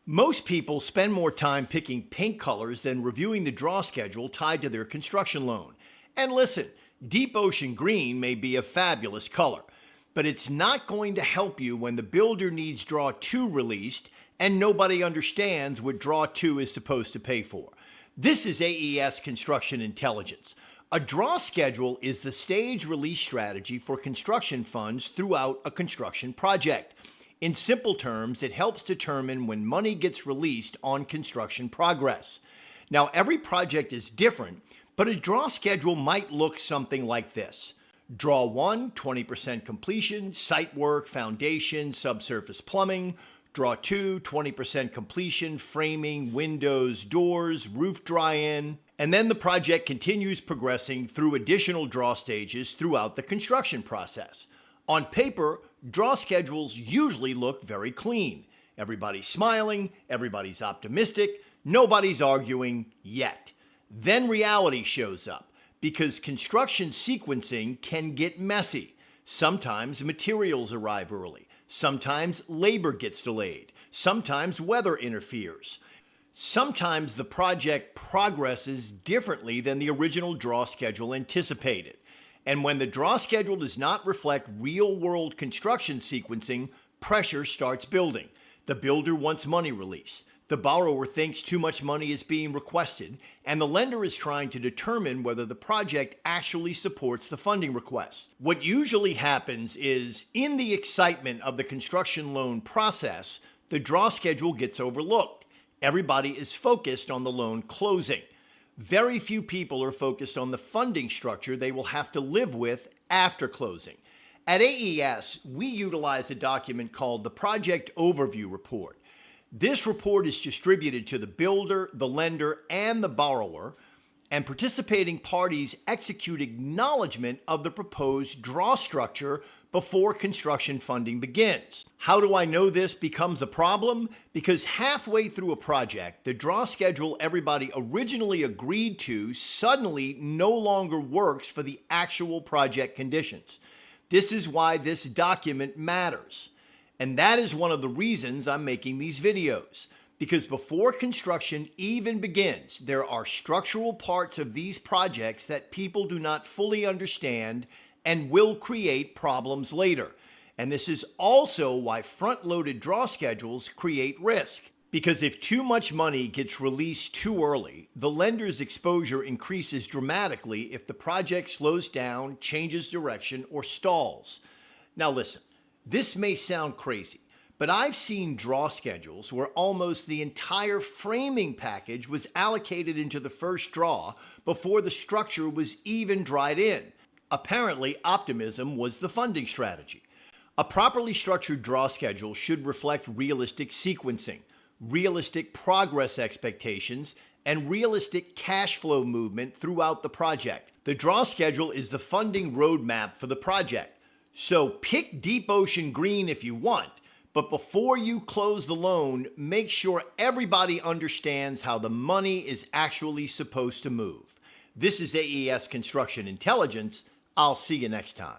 Most people spend more time picking paint colors than reviewing the draw schedule tied to their construction loan. And listen, deep ocean green may be a fabulous color, but it's not going to help you when the builder needs Draw 2 released and nobody understands what Draw 2 is supposed to pay for. This is AES Construction Intelligence. A draw schedule is the stage release strategy for construction funds throughout a construction project. In simple terms, it helps determine when money gets released on construction progress. Now, every project is different, but a draw schedule might look something like this. Draw 1, 20% completion, site work, foundation, subsurface plumbing. Draw 2, 20% completion, framing, windows, doors, roof dry-in. And then the project continues progressing through additional draw stages throughout the construction process. On paper, draw schedules usually look very clean. Everybody's smiling, everybody's optimistic, nobody's arguing yet. Then reality shows up because construction sequencing can get messy. Sometimes materials arrive early. Sometimes labor gets delayed. Sometimes weather interferes. Sometimes the project progresses differently than the original draw schedule anticipated. And when the draw schedule does not reflect real-world construction sequencing, pressure starts building. The builder wants money released. The borrower thinks too much money is being requested, and the lender is trying to determine whether the project actually supports the funding request. What usually happens is, in the excitement of the construction loan process, the draw schedule gets overlooked. Everybody is focused on the loan closing. Very few people are focused on the funding structure they will have to live with after closing. At AES, we utilize a document called the Project Overview Report. This report is distributed to the builder, the lender, and the borrower, and participating parties execute acknowledgement of the proposed draw structure before construction funding begins. How do I know this becomes a problem? Because halfway through a project, the draw schedule everybody originally agreed to suddenly no longer works for the actual project conditions. This is why this document matters. And that is one of the reasons I'm making these videos. Because before construction even begins, there are structural parts of these projects that people do not fully understand and will create problems later. And this is also why front-loaded draw schedules create risk. Because if too much money gets released too early, the lender's exposure increases dramatically if the project slows down, changes direction, or stalls. Now listen, this may sound crazy, but I've seen draw schedules where almost the entire framing package was allocated into the first draw before the structure was even dried in. Apparently, optimism was the funding strategy. A properly structured draw schedule should reflect realistic sequencing, realistic progress expectations, and realistic cash flow movement throughout the project. The draw schedule is the funding roadmap for the project. So pick deep ocean green if you want, but before you close the loan, make sure everybody understands how the money is actually supposed to move. This is AES Construction Intelligence. I'll see you next time.